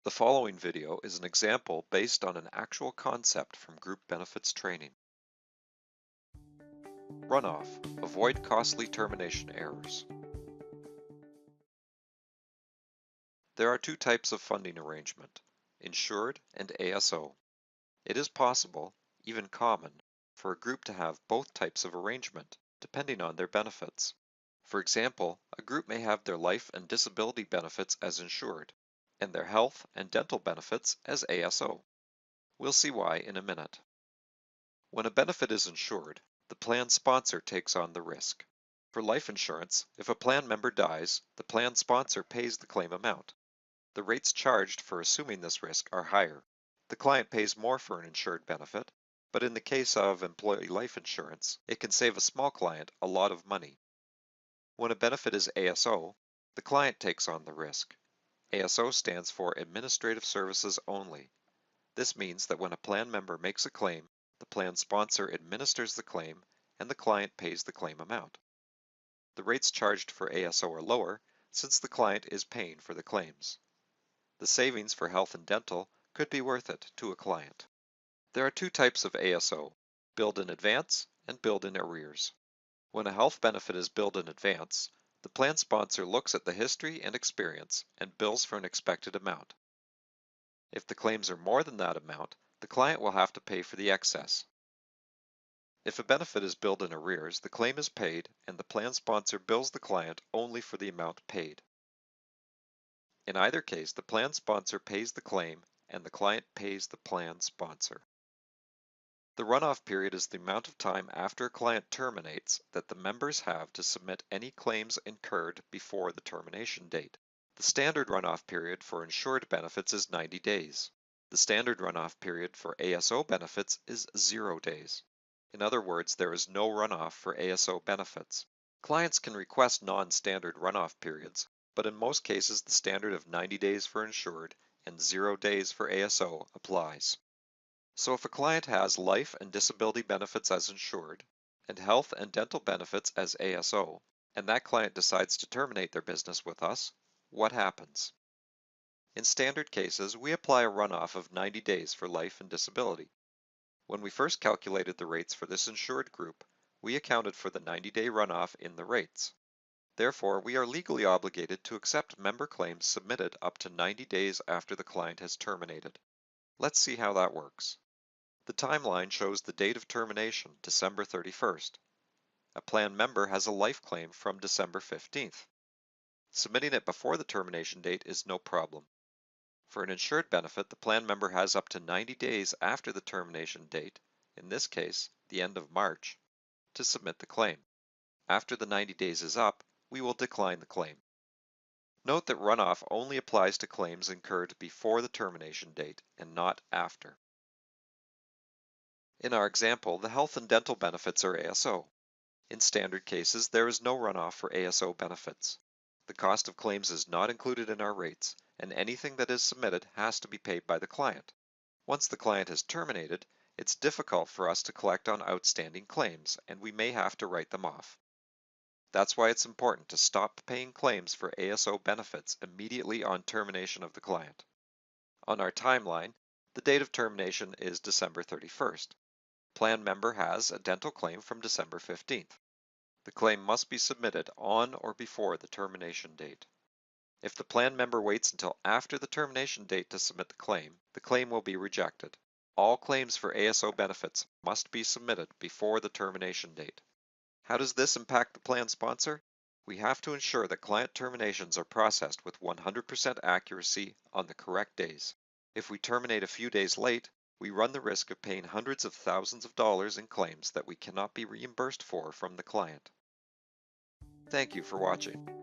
The following video is an example based on an actual concept from group benefits training. Runoff. Avoid costly termination errors. There are two types of funding arrangement, insured and ASO. It is possible, even common, for a group to have both types of arrangement, depending on their benefits. For example, a group may have their life and disability benefits as insured, and their health and dental benefits as ASO. We'll see why in a minute. When a benefit is insured, the plan sponsor takes on the risk. For life insurance, if a plan member dies, the plan sponsor pays the claim amount. The rates charged for assuming this risk are higher. The client pays more for an insured benefit, but in the case of employee life insurance, it can save a small client a lot of money. When a benefit is ASO, the client takes on the risk. ASO stands for Administrative Services Only. This means that when a plan member makes a claim, the plan sponsor administers the claim and the client pays the claim amount. The rates charged for ASO are lower since the client is paying for the claims. The savings for health and dental could be worth it to a client. There are two types of ASO, billed in advance and billed in arrears. When a health benefit is billed in advance, the plan sponsor looks at the history and experience and bills for an expected amount. If the claims are more than that amount, the client will have to pay for the excess. If a benefit is billed in arrears, the claim is paid and the plan sponsor bills the client only for the amount paid. In either case, the plan sponsor pays the claim and the client pays the plan sponsor. The runoff period is the amount of time after a client terminates that the members have to submit any claims incurred before the termination date. The standard runoff period for insured benefits is 90 days. The standard runoff period for ASO benefits is 0 days. In other words, there is no runoff for ASO benefits. Clients can request non-standard runoff periods, but in most cases the standard of 90 days for insured and 0 days for ASO applies. So if a client has life and disability benefits as insured and health and dental benefits as ASO, and that client decides to terminate their business with us, what happens? In standard cases, we apply a runoff of 90 days for life and disability. When we first calculated the rates for this insured group, we accounted for the 90-day runoff in the rates. Therefore, we are legally obligated to accept member claims submitted up to 90 days after the client has terminated. Let's see how that works. The timeline shows the date of termination, December 31st. A plan member has a life claim from December 15th. Submitting it before the termination date is no problem. For an insured benefit, the plan member has up to 90 days after the termination date, in this case, the end of March, to submit the claim. After the 90 days is up, we will decline the claim. Note that runoff only applies to claims incurred before the termination date and not after. In our example, the health and dental benefits are ASO. In standard cases, there is no runoff for ASO benefits. The cost of claims is not included in our rates, and anything that is submitted has to be paid by the client. Once the client has terminated, it's difficult for us to collect on outstanding claims, and we may have to write them off. That's why it's important to stop paying claims for ASO benefits immediately on termination of the client. On our timeline, the date of termination is December 31st. Plan member has a dental claim from December 15th. The claim must be submitted on or before the termination date. If the plan member waits until after the termination date to submit the claim will be rejected. All claims for ASO benefits must be submitted before the termination date. How does this impact the plan sponsor? We have to ensure that client terminations are processed with 100% accuracy on the correct days. If we terminate a few days late, we run the risk of paying hundreds of thousands of dollars in claims that we cannot be reimbursed for from the client. Thank you for watching.